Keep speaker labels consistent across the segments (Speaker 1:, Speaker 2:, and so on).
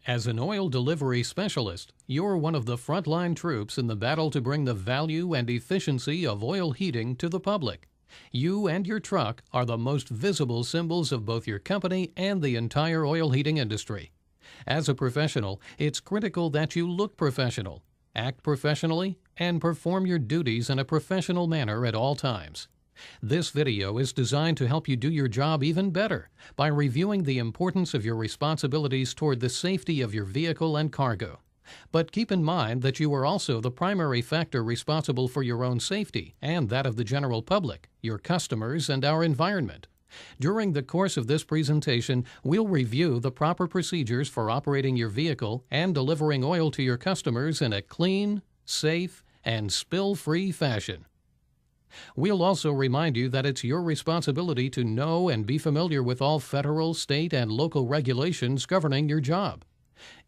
Speaker 1: As an oil delivery specialist, you're one of the frontline troops in the battle to bring the value and efficiency of oil heating to the public. You and your truck are the most visible symbols of both your company and the entire oil heating industry. As a professional, it's critical that you look professional, act professionally, and perform your duties in a professional manner at all times. This video is designed to help you do your job even better by reviewing the importance of your responsibilities toward the safety of your vehicle and cargo. But keep in mind that you are also the primary factor responsible for your own safety and that of the general public, your customers, and our environment. During the course of this presentation, we'll review the proper procedures for operating your vehicle and delivering oil to your customers in a clean, safe, and spill-free fashion. We'll also remind you that it's your responsibility to know and be familiar with all federal, state, and local regulations governing your job.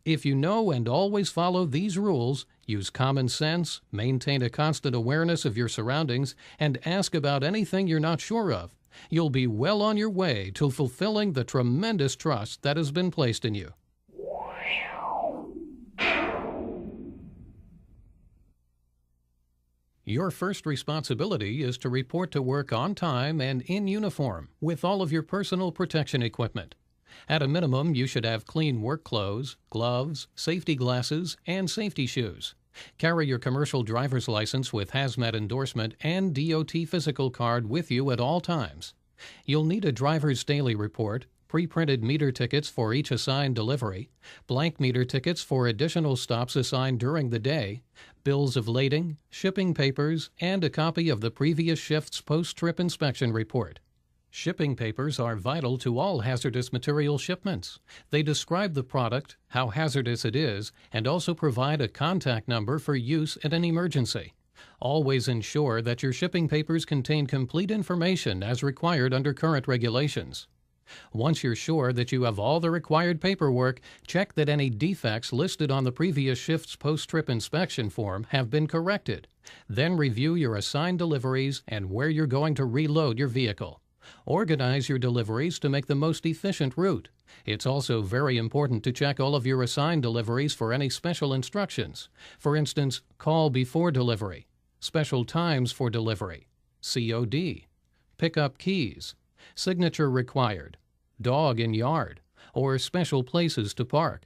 Speaker 1: If you know and always follow these rules, use common sense, maintain a constant awareness of your surroundings, and ask about anything you're not sure of, you'll be well on your way to fulfilling the tremendous trust that has been placed in you. Your first responsibility is to report to work on time and in uniform with all of your personal protection equipment. At a minimum, you should have clean work clothes, gloves, safety glasses, and safety shoes. Carry your commercial driver's license with hazmat endorsement and DOT physical card with you at all times. You'll need a driver's daily report, pre-printed meter tickets for each assigned delivery, blank meter tickets for additional stops assigned during the day, bills of lading, shipping papers, and a copy of the previous shift's post-trip inspection report. Shipping papers are vital to all hazardous material shipments. They describe the product, how hazardous it is, and also provide a contact number for use in an emergency. Always ensure that your shipping papers contain complete information as required under current regulations. Once you're sure that you have all the required paperwork, check that any defects listed on the previous shift's post-trip inspection form have been corrected. Then review your assigned deliveries and where you're going to reload your vehicle. Organize your deliveries to make the most efficient route. It's also very important to check all of your assigned deliveries for any special instructions. For instance, call before delivery, special times for delivery, COD, pick up keys, signature required, dog in yard, or special places to park.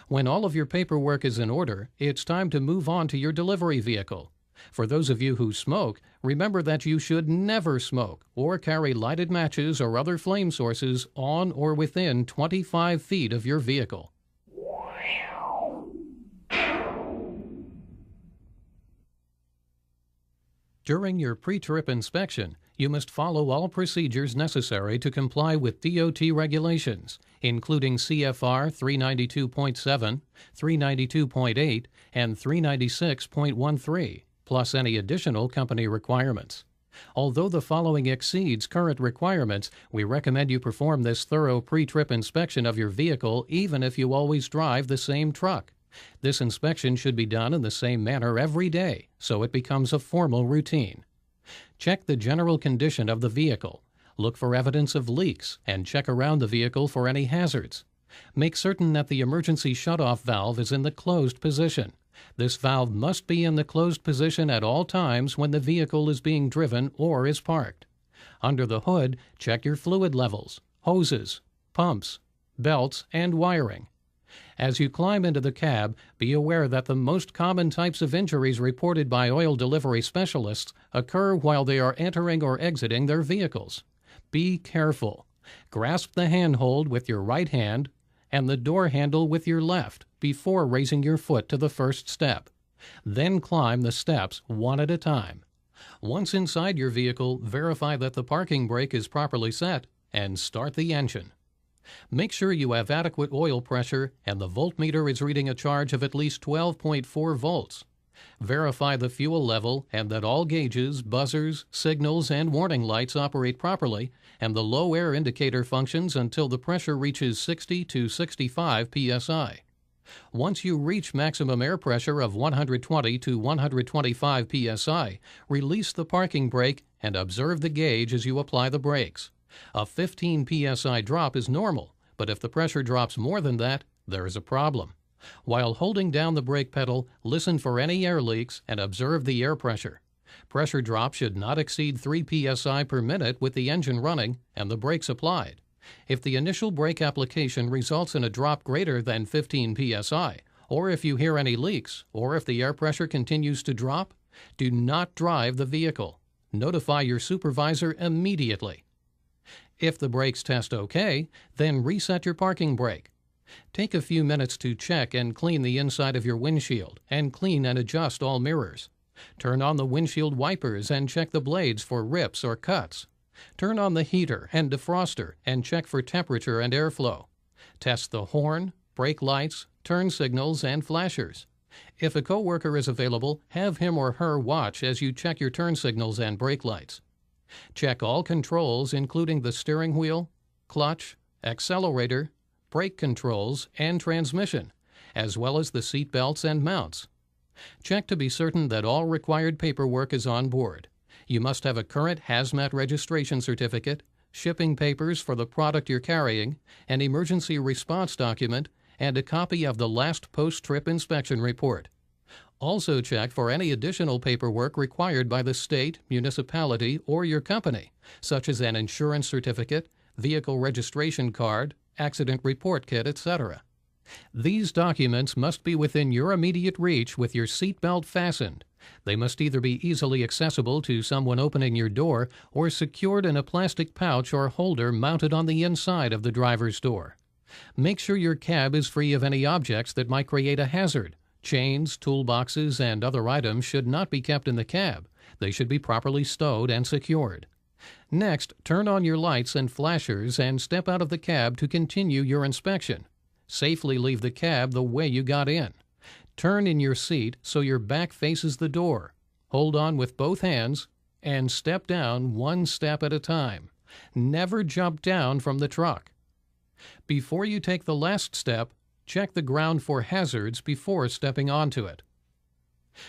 Speaker 1: When all of your paperwork is in order, it's time to move on to your delivery vehicle. For those of you who smoke, remember that you should never smoke or carry lighted matches or other flame sources on or within 25 feet of your vehicle. During your pre-trip inspection, you must follow all procedures necessary to comply with DOT regulations, including CFR 392.7, 392.8, and 396.13, plus any additional company requirements. Although the following exceeds current requirements, we recommend you perform this thorough pre-trip inspection of your vehicle even if you always drive the same truck. This inspection should be done in the same manner every day, so it becomes a formal routine. Check the general condition of the vehicle. Look for evidence of leaks and check around the vehicle for any hazards. Make certain that the emergency shutoff valve is in the closed position. This valve must be in the closed position at all times when the vehicle is being driven or is parked. Under the hood, check your fluid levels, hoses, pumps, belts, and wiring. As you climb into the cab, be aware that the most common types of injuries reported by oil delivery specialists occur while they are entering or exiting their vehicles. Be careful. Grasp the handhold with your right hand and the door handle with your left before raising your foot to the first step. Then climb the steps one at a time. Once inside your vehicle, verify that the parking brake is properly set and start the engine. Make sure you have adequate oil pressure and the voltmeter is reading a charge of at least 12.4 volts. Verify the fuel level and that all gauges, buzzers, signals, and warning lights operate properly and the low air indicator functions until the pressure reaches 60 to 65 psi. Once you reach maximum air pressure of 120 to 125 psi, release the parking brake and observe the gauge as you apply the brakes. A 15 psi drop is normal, but if the pressure drops more than that, there is a problem. While holding down the brake pedal, listen for any air leaks and observe the air pressure. Pressure drop should not exceed 3 psi per minute with the engine running and the brakes applied. If the initial brake application results in a drop greater than 15 psi, or if you hear any leaks, or if the air pressure continues to drop, do not drive the vehicle. Notify your supervisor immediately. If the brakes test okay, then reset your parking brake. Take a few minutes to check and clean the inside of your windshield and clean and adjust all mirrors. Turn on the windshield wipers and check the blades for rips or cuts. Turn on the heater and defroster and check for temperature and airflow. Test the horn, brake lights, turn signals, and flashers. If a coworker is available, have him or her watch as you check your turn signals and brake lights. Check all controls, including the steering wheel, clutch, accelerator, brake controls, and transmission, as well as the seat belts and mounts. Check to be certain that all required paperwork is on board. You must have a current hazmat registration certificate, shipping papers for the product you're carrying, an emergency response document, and a copy of the last post-trip inspection report. Also check for any additional paperwork required by the state, municipality, or your company, such as an insurance certificate, vehicle registration card, accident report kit, etc. These documents must be within your immediate reach with your seat belt fastened. They must either be easily accessible to someone opening your door or secured in a plastic pouch or holder mounted on the inside of the driver's door. Make sure your cab is free of any objects that might create a hazard. Chains, toolboxes, and other items should not be kept in the cab. They should be properly stowed and secured. Next, turn on your lights and flashers and step out of the cab to continue your inspection. Safely leave the cab the way you got in. Turn in your seat so your back faces the door. Hold on with both hands and step down one step at a time. Never jump down from the truck. Before you take the last step, check the ground for hazards before stepping onto it.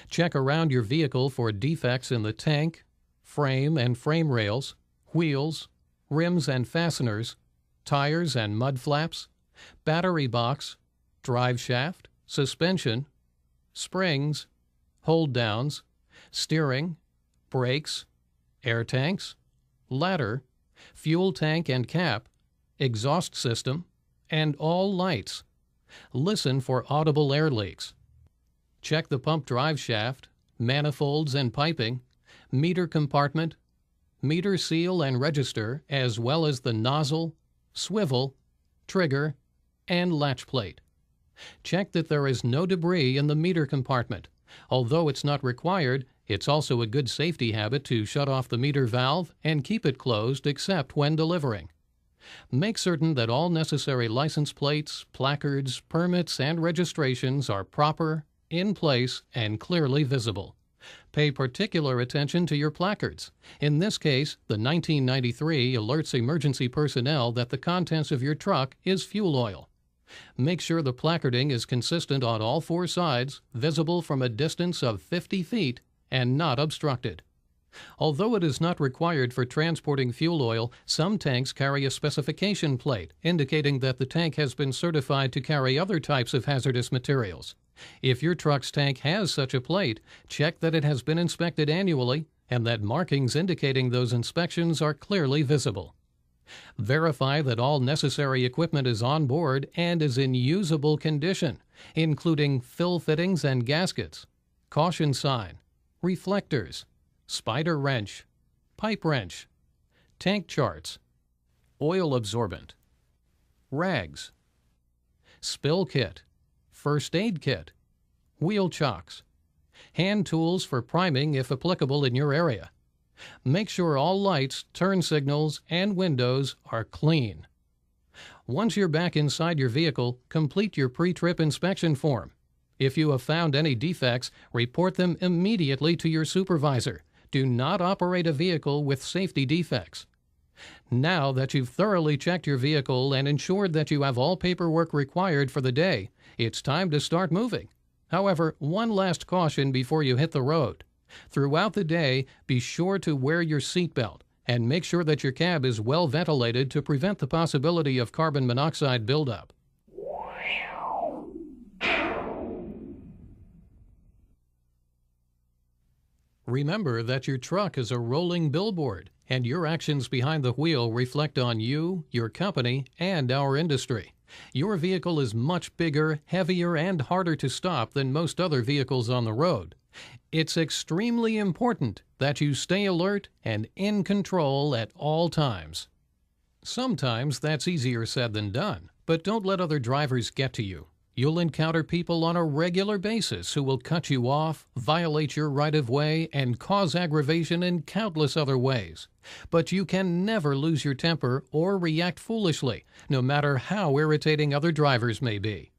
Speaker 1: Check around your vehicle for defects in the tank, frame and frame rails, wheels, rims and fasteners, tires and mud flaps, battery box, drive shaft, suspension, springs, hold downs, steering, brakes, air tanks, ladder, fuel tank and cap, exhaust system, and all lights. Listen for audible air leaks. Check the pump drive shaft, manifolds and piping, meter compartment, meter seal and register, as well as the nozzle, swivel, trigger, and latch plate. Check that there is no debris in the meter compartment. Although it's not required, it's also a good safety habit to shut off the meter valve and keep it closed except when delivering. Make certain that all necessary license plates, placards, permits, and registrations are proper, in place, and clearly visible. Pay particular attention to your placards. In this case, the 1993 alerts emergency personnel that the contents of your truck is fuel oil. Make sure the placarding is consistent on all four sides, visible from a distance of 50 feet, and not obstructed. Although it is not required for transporting fuel oil, some tanks carry a specification plate indicating that the tank has been certified to carry other types of hazardous materials. If your truck's tank has such a plate, check that it has been inspected annually and that markings indicating those inspections are clearly visible. Verify that all necessary equipment is on board and is in usable condition, including fill fittings and gaskets, caution sign, reflectors, spider wrench, pipe wrench, tank charts, oil absorbent, rags, spill kit, first aid kit, wheel chocks, hand tools for priming if applicable in your area. Make sure all lights, turn signals, and windows are clean. Once you're back inside your vehicle, complete your pre-trip inspection form. If you have found any defects, report them immediately to your supervisor. Do not operate a vehicle with safety defects. Now that you've thoroughly checked your vehicle and ensured that you have all paperwork required for the day, it's time to start moving. However, one last caution before you hit the road. Throughout the day, be sure to wear your seatbelt and make sure that your cab is well ventilated to prevent the possibility of carbon monoxide buildup. Remember that your truck is a rolling billboard, and your actions behind the wheel reflect on you, your company, and our industry. Your vehicle is much bigger, heavier, and harder to stop than most other vehicles on the road. It's extremely important that you stay alert and in control at all times. Sometimes that's easier said than done, but don't let other drivers get to you. You'll encounter people on a regular basis who will cut you off, violate your right-of-way, and cause aggravation in countless other ways. But you can never lose your temper or react foolishly, no matter how irritating other drivers may be.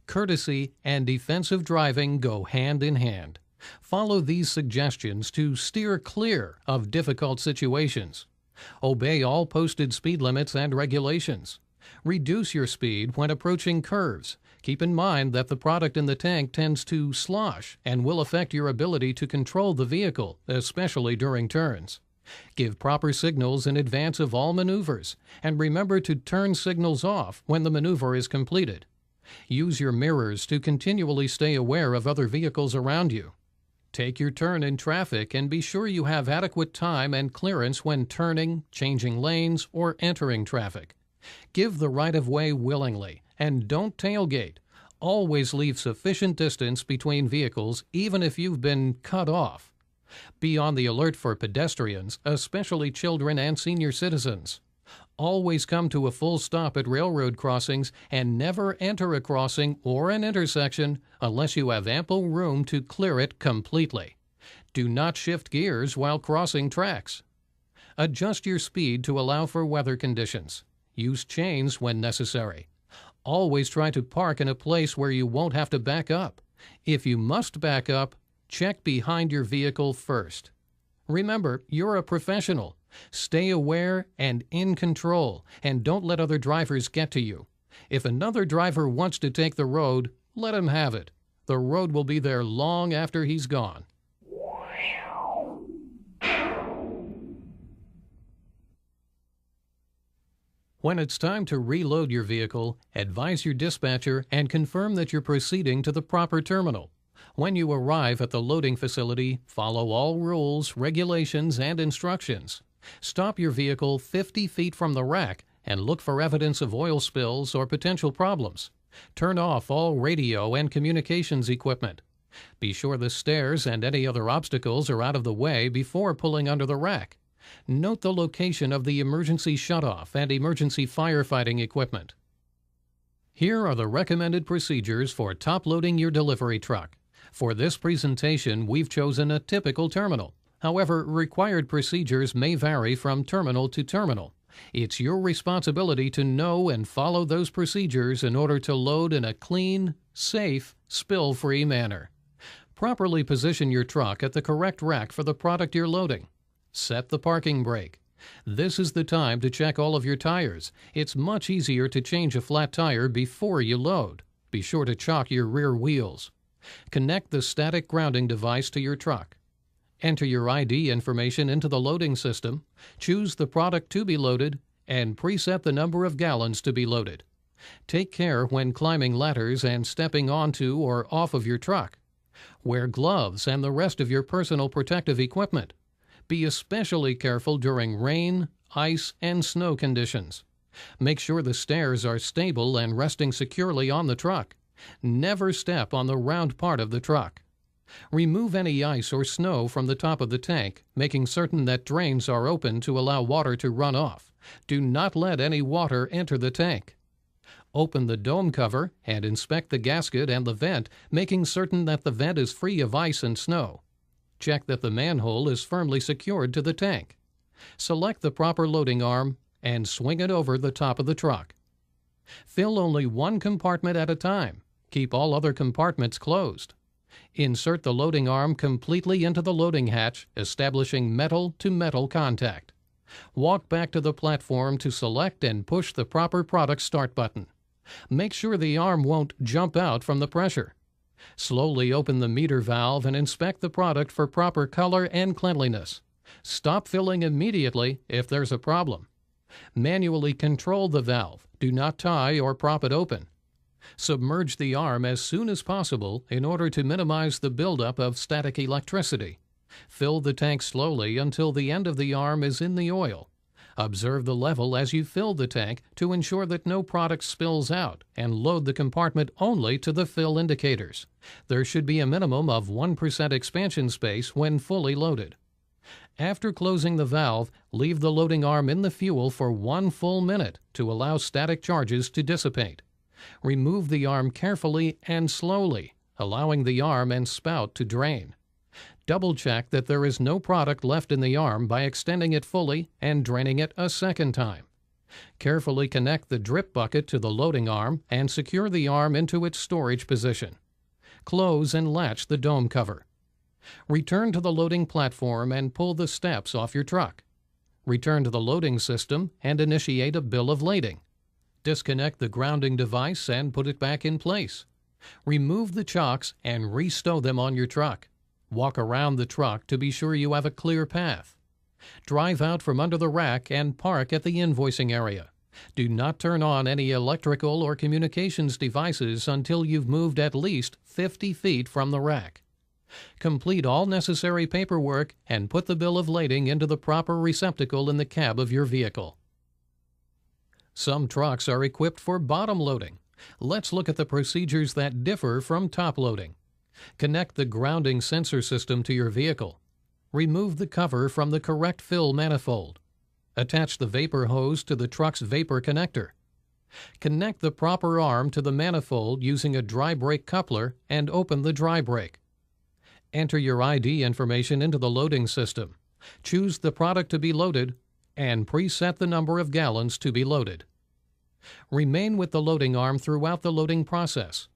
Speaker 1: Courtesy and defensive driving go hand in hand. Follow these suggestions to steer clear of difficult situations. Obey all posted speed limits and regulations. Reduce your speed when approaching curves. Keep in mind that the product in the tank tends to slosh and will affect your ability to control the vehicle, especially during turns. Give proper signals in advance of all maneuvers, and remember to turn signals off when the maneuver is completed. Use your mirrors to continually stay aware of other vehicles around you. Take your turn in traffic and be sure you have adequate time and clearance when turning, changing lanes, or entering traffic. Give the right-of-way willingly, and don't tailgate. Always leave sufficient distance between vehicles, even if you've been cut off. Be on the alert for pedestrians, especially children and senior citizens. Always come to a full stop at railroad crossings and never enter a crossing or an intersection unless you have ample room to clear it completely. Do not shift gears while crossing tracks. Adjust your speed to allow for weather conditions. Use chains when necessary. Always try to park in a place where you won't have to back up. If you must back up, check behind your vehicle first. Remember, you're a professional. Stay aware and in control, and don't let other drivers get to you. If another driver wants to take the road, let him have it. The road will be there long after he's gone. When it's time to reload your vehicle, advise your dispatcher and confirm that you're proceeding to the proper terminal. When you arrive at the loading facility, follow all rules, regulations, and instructions. Stop your vehicle 50 feet from the rack and look for evidence of oil spills or potential problems. Turn off all radio and communications equipment. Be sure the stairs and any other obstacles are out of the way before pulling under the rack. Note the location of the emergency shutoff and emergency firefighting equipment. Here are the recommended procedures for top-loading your delivery truck. For this presentation, we've chosen a typical terminal. However, required procedures may vary from terminal to terminal. It's your responsibility to know and follow those procedures in order to load in a clean, safe, spill-free manner. Properly position your truck at the correct rack for the product you're loading. Set the parking brake. This is the time to check all of your tires. It's much easier to change a flat tire before you load. Be sure to chock your rear wheels. Connect the static grounding device to your truck. Enter your ID information into the loading system, choose the product to be loaded, and preset the number of gallons to be loaded. Take care when climbing ladders and stepping onto or off of your truck. Wear gloves and the rest of your personal protective equipment. Be especially careful during rain, ice, and snow conditions. Make sure the stairs are stable and resting securely on the truck. Never step on the round part of the truck. Remove any ice or snow from the top of the tank, making certain that drains are open to allow water to run off. Do not let any water enter the tank. Open the dome cover and inspect the gasket and the vent, making certain that the vent is free of ice and snow. Check that the manhole is firmly secured to the tank. Select the proper loading arm and swing it over the top of the truck. Fill only one compartment at a time. Keep all other compartments closed. Insert the loading arm completely into the loading hatch, establishing metal-to-metal contact. Walk back to the platform to select and push the proper product start button. Make sure the arm won't jump out from the pressure. Slowly open the meter valve and inspect the product for proper color and cleanliness. Stop filling immediately if there's a problem. Manually control the valve. Do not tie or prop it open. Submerge the arm as soon as possible in order to minimize the buildup of static electricity. Fill the tank slowly until the end of the arm is in the oil. Observe the level as you fill the tank to ensure that no product spills out, and load the compartment only to the fill indicators. There should be a minimum of 1% expansion space when fully loaded. After closing the valve, leave the loading arm in the fuel for 1 full minute to allow static charges to dissipate. Remove the arm carefully and slowly, allowing the arm and spout to drain. Double-check that there is no product left in the arm by extending it fully and draining it a second time. Carefully connect the drip bucket to the loading arm and secure the arm into its storage position. Close and latch the dome cover. Return to the loading platform and pull the steps off your truck. Return to the loading system and initiate a bill of lading. Disconnect the grounding device and put it back in place. Remove the chocks and restow them on your truck. Walk around the truck to be sure you have a clear path. Drive out from under the rack and park at the invoicing area. Do not turn on any electrical or communications devices until you've moved at least 50 feet from the rack. Complete all necessary paperwork and put the bill of lading into the proper receptacle in the cab of your vehicle. Some trucks are equipped for bottom loading. Let's look at the procedures that differ from top loading. Connect the grounding sensor system to your vehicle. Remove the cover from the correct fill manifold. Attach the vapor hose to the truck's vapor connector. Connect the proper arm to the manifold using a dry brake coupler and open the dry brake. Enter your ID information into the loading system. Choose the product to be loaded and preset the number of gallons to be loaded. Remain with the loading arm throughout the loading process.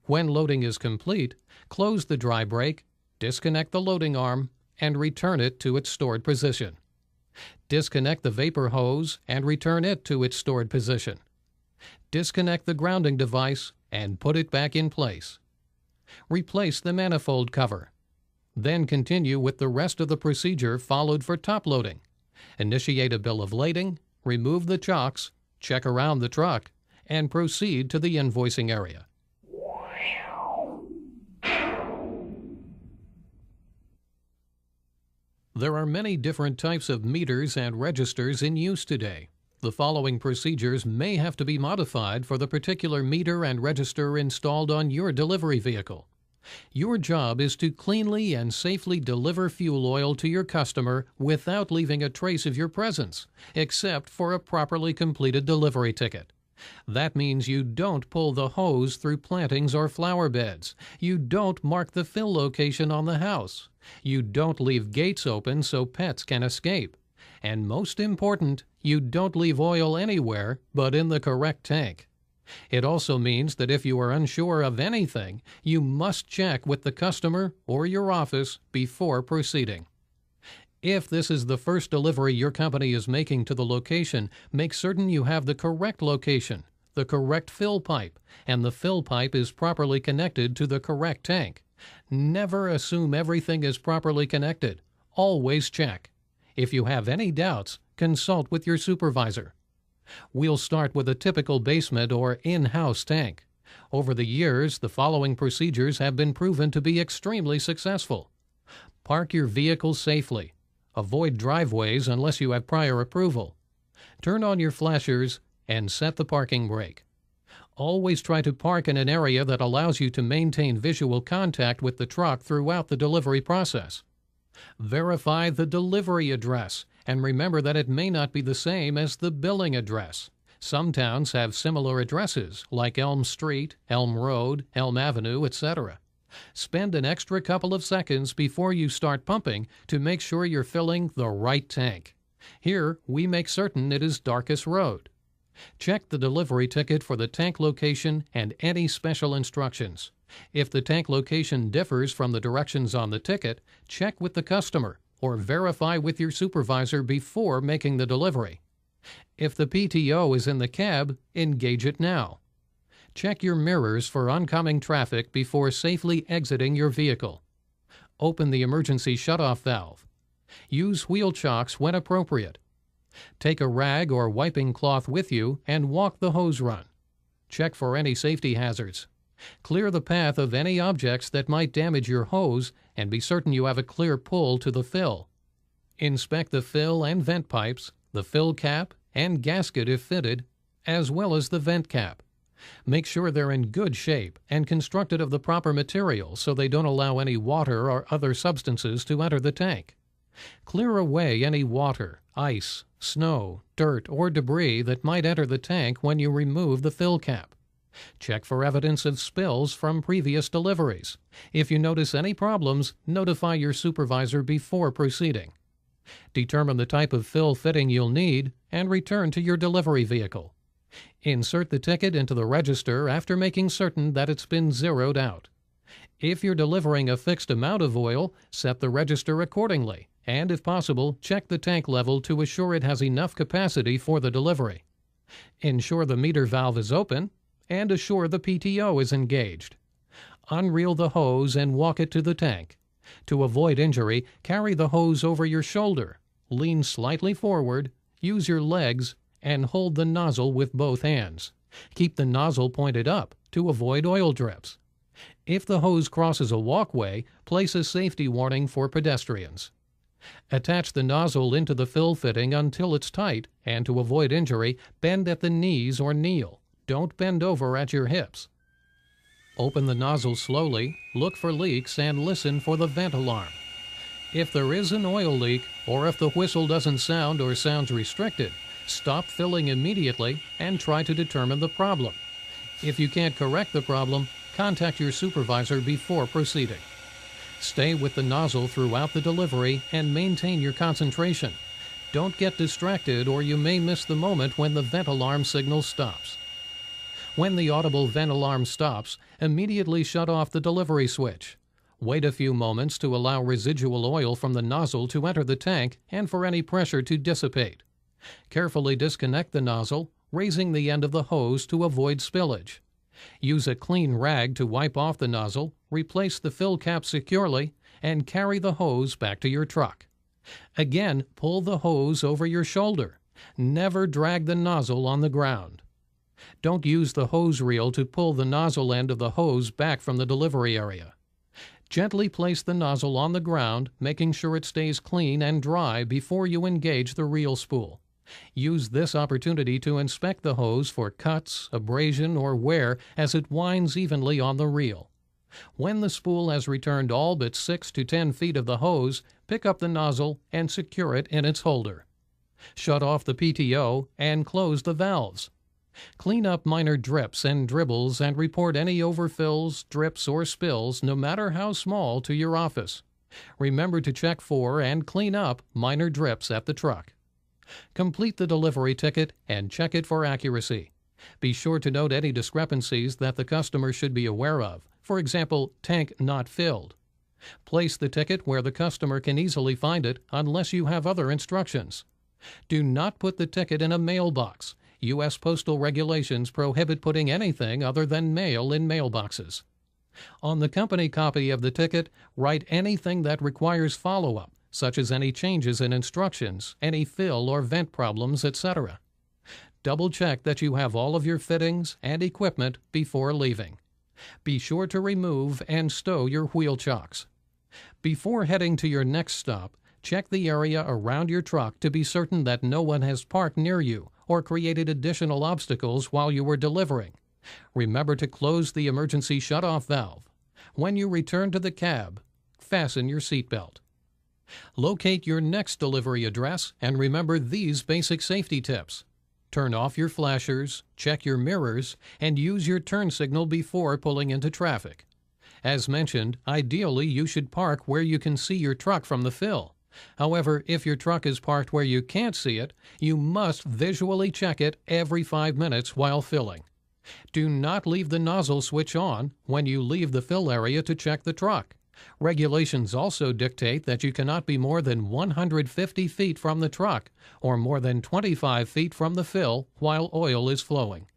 Speaker 1: When loading is complete, close the dry brake, disconnect the loading arm, and return it to its stored position. Disconnect the vapor hose and return it to its stored position. Disconnect the grounding device and put it back in place. Replace the manifold cover. Then continue with the rest of the procedure followed for top loading. Initiate a bill of lading, remove the chocks, check around the truck, and proceed to the invoicing area. There are many different types of meters and registers in use today. The following procedures may have to be modified for the particular meter and register installed on your delivery vehicle. Your job is to cleanly and safely deliver fuel oil to your customer without leaving a trace of your presence, except for a properly completed delivery ticket. That means you don't pull the hose through plantings or flower beds. You don't mark the fill location on the house. You don't leave gates open so pets can escape. And most important, you don't leave oil anywhere but in the correct tank. It also means that if you are unsure of anything, you must check with the customer or your office before proceeding. If this is the first delivery your company is making to the location, make certain you have the correct location, the correct fill pipe, and the fill pipe is properly connected to the correct tank. Never assume everything is properly connected. Always check. If you have any doubts, consult with your supervisor. We'll start with a typical basement or in-house tank. Over the years, the following procedures have been proven to be extremely successful. Park your vehicle safely. Avoid driveways unless you have prior approval. Turn on your flashers and set the parking brake. Always try to park in an area that allows you to maintain visual contact with the truck throughout the delivery process. Verify the delivery address and remember that it may not be the same as the billing address. Some towns have similar addresses like Elm Street, Elm Road, Elm Avenue, etc. Spend an extra couple of seconds before you start pumping to make sure you're filling the right tank. Here, we make certain it is Darkest Road. Check the delivery ticket for the tank location and any special instructions. If the tank location differs from the directions on the ticket, check with the customer or verify with your supervisor before making the delivery. If the PTO is in the cab, engage it now. Check your mirrors for oncoming traffic before safely exiting your vehicle. Open the emergency shutoff valve. Use wheel chocks when appropriate. Take a rag or wiping cloth with you and walk the hose run. Check for any safety hazards. Clear the path of any objects that might damage your hose and be certain you have a clear pull to the fill. Inspect the fill and vent pipes, the fill cap and gasket if fitted, as well as the vent cap. Make sure they're in good shape and constructed of the proper material so they don't allow any water or other substances to enter the tank. Clear away any water, ice, snow, dirt, or debris that might enter the tank when you remove the fill cap. Check for evidence of spills from previous deliveries. If you notice any problems, notify your supervisor before proceeding. Determine the type of fill fitting you'll need and return to your delivery vehicle. Insert the ticket into the register after making certain that it's been zeroed out. If you're delivering a fixed amount of oil, set the register accordingly, and if possible, check the tank level to assure it has enough capacity for the delivery. Ensure the meter valve is open, and assure the PTO is engaged. Unreel the hose and walk it to the tank. To avoid injury, carry the hose over your shoulder, lean slightly forward, use your legs, and hold the nozzle with both hands. Keep the nozzle pointed up to avoid oil drips. If the hose crosses a walkway, place a safety warning for pedestrians. Attach the nozzle into the fill fitting until it's tight, and to avoid injury, bend at the knees or kneel. Don't bend over at your hips. Open the nozzle slowly, look for leaks, and listen for the vent alarm. If there is an oil leak, or if the whistle doesn't sound or sounds restricted, stop filling immediately and try to determine the problem. If you can't correct the problem, contact your supervisor before proceeding. Stay with the nozzle throughout the delivery and maintain your concentration. Don't get distracted or you may miss the moment when the vent alarm signal stops. When the audible vent alarm stops, immediately shut off the delivery switch. Wait a few moments to allow residual oil from the nozzle to enter the tank and for any pressure to dissipate. Carefully disconnect the nozzle, raising the end of the hose to avoid spillage. Use a clean rag to wipe off the nozzle, replace the fill cap securely, and carry the hose back to your truck. Again, pull the hose over your shoulder. Never drag the nozzle on the ground. Don't use the hose reel to pull the nozzle end of the hose back from the delivery area. Gently place the nozzle on the ground, making sure it stays clean and dry before you engage the reel spool. Use this opportunity to inspect the hose for cuts, abrasion, or wear as it winds evenly on the reel. When the spool has returned all but 6 to 10 feet of the hose, pick up the nozzle and secure it in its holder. Shut off the PTO and close the valves. Clean up minor drips and dribbles and report any overfills, drips, or spills, no matter how small, to your office. Remember to check for and clean up minor drips at the truck. Complete the delivery ticket and check it for accuracy. Be sure to note any discrepancies that the customer should be aware of, for example, tank not filled. Place the ticket where the customer can easily find it unless you have other instructions. Do not put the ticket in a mailbox. U.S. postal regulations prohibit putting anything other than mail in mailboxes. On the company copy of the ticket, write anything that requires follow-up, such as any changes in instructions, any fill or vent problems, etc. Double-check that you have all of your fittings and equipment before leaving. Be sure to remove and stow your wheel chocks. Before heading to your next stop, check the area around your truck to be certain that no one has parked near you or created additional obstacles while you were delivering. Remember to close the emergency shutoff valve. When you return to the cab, fasten your seatbelt. Locate your next delivery address and remember these basic safety tips. Turn off your flashers, check your mirrors, and use your turn signal before pulling into traffic. As mentioned, ideally you should park where you can see your truck from the fill. However, if your truck is parked where you can't see it, you must visually check it every 5 minutes while filling. Do not leave the nozzle switch on when you leave the fill area to check the truck. Regulations also dictate that you cannot be more than 150 feet from the truck or more than 25 feet from the fill while oil is flowing.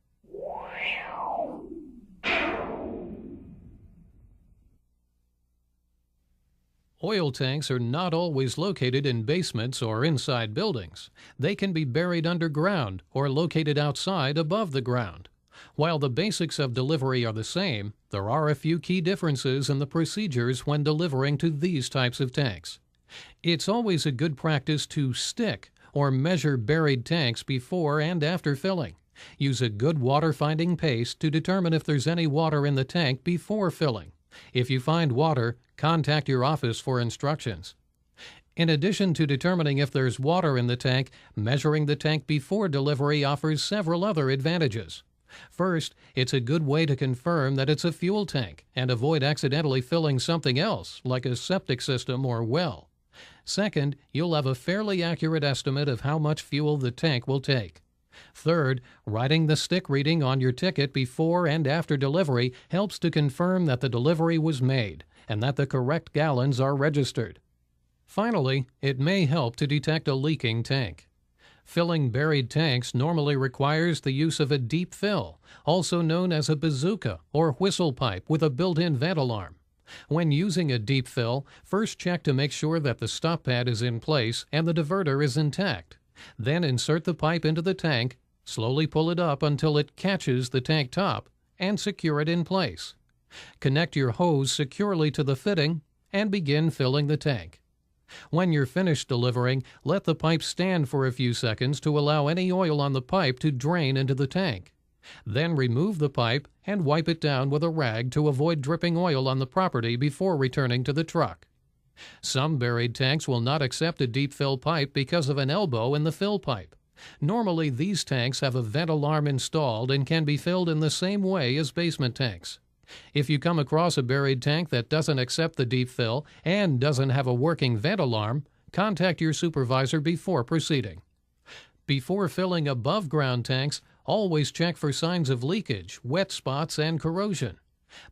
Speaker 1: Oil tanks are not always located in basements or inside buildings. They can be buried underground or located outside above the ground. While the basics of delivery are the same, there are a few key differences in the procedures when delivering to these types of tanks. It's always a good practice to stick or measure buried tanks before and after filling. Use a good water-finding paste to determine if there's any water in the tank before filling. If you find water, contact your office for instructions. In addition to determining if there's water in the tank, measuring the tank before delivery offers several other advantages. First, it's a good way to confirm that it's a fuel tank and avoid accidentally filling something else, like a septic system or well. Second, you'll have a fairly accurate estimate of how much fuel the tank will take. Third, writing the stick reading on your ticket before and after delivery helps to confirm that the delivery was made and that the correct gallons are registered. Finally, it may help to detect a leaking tank. Filling buried tanks normally requires the use of a deep fill, also known as a bazooka or whistle pipe with a built-in vent alarm. When using a deep fill, first check to make sure that the stop pad is in place and the diverter is intact. Then insert the pipe into the tank, slowly pull it up until it catches the tank top, and secure it in place. Connect your hose securely to the fitting and begin filling the tank. When you're finished delivering, let the pipe stand for a few seconds to allow any oil on the pipe to drain into the tank. Then remove the pipe and wipe it down with a rag to avoid dripping oil on the property before returning to the truck. Some buried tanks will not accept a deep fill pipe because of an elbow in the fill pipe. Normally, these tanks have a vent alarm installed and can be filled in the same way as basement tanks. If you come across a buried tank that doesn't accept the deep fill and doesn't have a working vent alarm, contact your supervisor before proceeding. Before filling above-ground tanks, always check for signs of leakage, wet spots, and corrosion.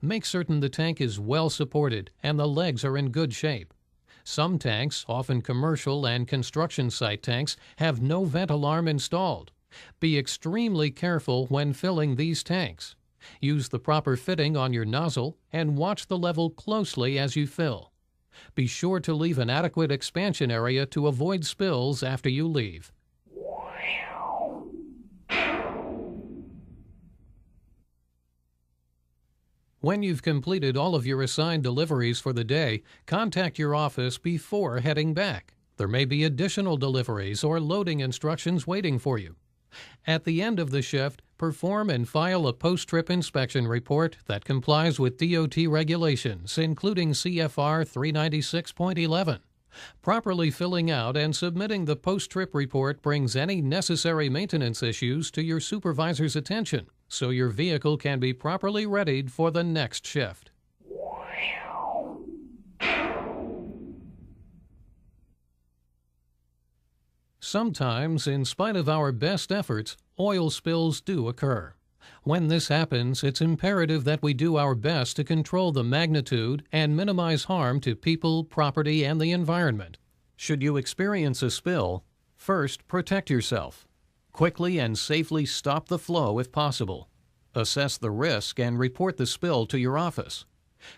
Speaker 1: Make certain the tank is well supported and the legs are in good shape. Some tanks, often commercial and construction site tanks, have no vent alarm installed. Be extremely careful when filling these tanks. Use the proper fitting on your nozzle and watch the level closely as you fill. Be sure to leave an adequate expansion area to avoid spills after you leave. When you've completed all of your assigned deliveries for the day, contact your office before heading back. There may be additional deliveries or loading instructions waiting for you. At the end of the shift, perform and file a post-trip inspection report that complies with DOT regulations, including CFR 396.11. Properly filling out and submitting the post-trip report brings any necessary maintenance issues to your supervisor's attention, so your vehicle can be properly readied for the next shift. Sometimes, in spite of our best efforts, oil spills do occur. When this happens, it's imperative that we do our best to control the magnitude and minimize harm to people, property, and the environment. Should you experience a spill, first protect yourself. Quickly and safely stop the flow if possible. Assess the risk and report the spill to your office.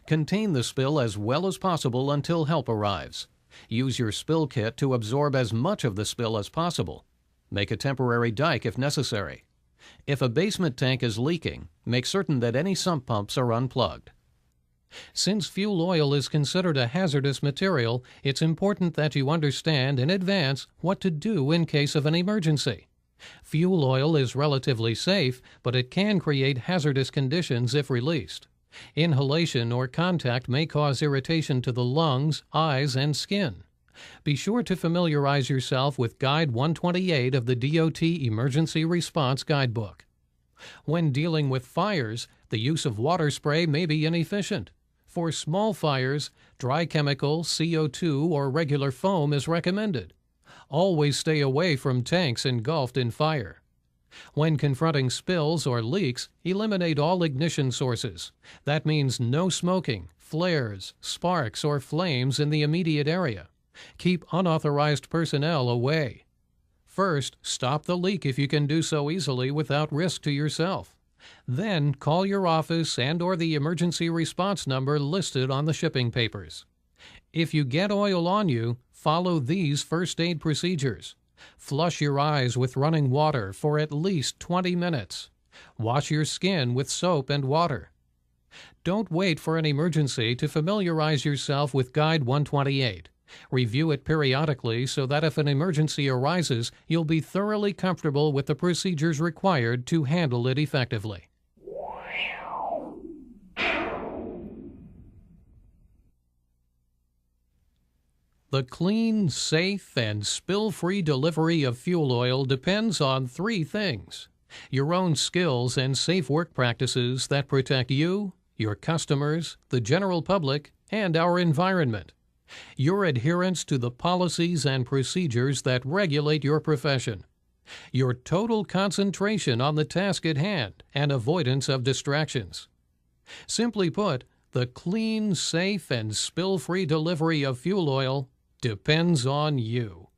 Speaker 1: Contain the spill as well as possible until help arrives. Use your spill kit to absorb as much of the spill as possible. Make a temporary dike if necessary. If a basement tank is leaking, make certain that any sump pumps are unplugged. Since fuel oil is considered a hazardous material, it's important that you understand in advance what to do in case of an emergency. Fuel oil is relatively safe, but it can create hazardous conditions if released. Inhalation or contact may cause irritation to the lungs, eyes, and skin. Be sure to familiarize yourself with Guide 128 of the DOT Emergency Response Guidebook. When dealing with fires, the use of water spray may be inefficient. For small fires, dry chemical, CO2, or regular foam is recommended. Always stay away from tanks engulfed in fire. When confronting spills or leaks, eliminate all ignition sources. That means no smoking, flares, sparks, or flames in the immediate area. Keep unauthorized personnel away. First, stop the leak if you can do so easily without risk to yourself. Then, call your office and/or the emergency response number listed on the shipping papers. If you get oil on you, follow these first aid procedures. Flush your eyes with running water for at least 20 minutes. Wash your skin with soap and water. Don't wait for an emergency to familiarize yourself with Guide 128. Review it periodically so that if an emergency arises, you'll be thoroughly comfortable with the procedures required to handle it effectively. The clean, safe, and spill-free delivery of fuel oil depends on three things: your own skills and safe work practices that protect you, your customers, the general public, and our environment; your adherence to the policies and procedures that regulate your profession; your total concentration on the task at hand and avoidance of distractions. Simply put, the clean, safe, and spill-free delivery of fuel oil depends on you.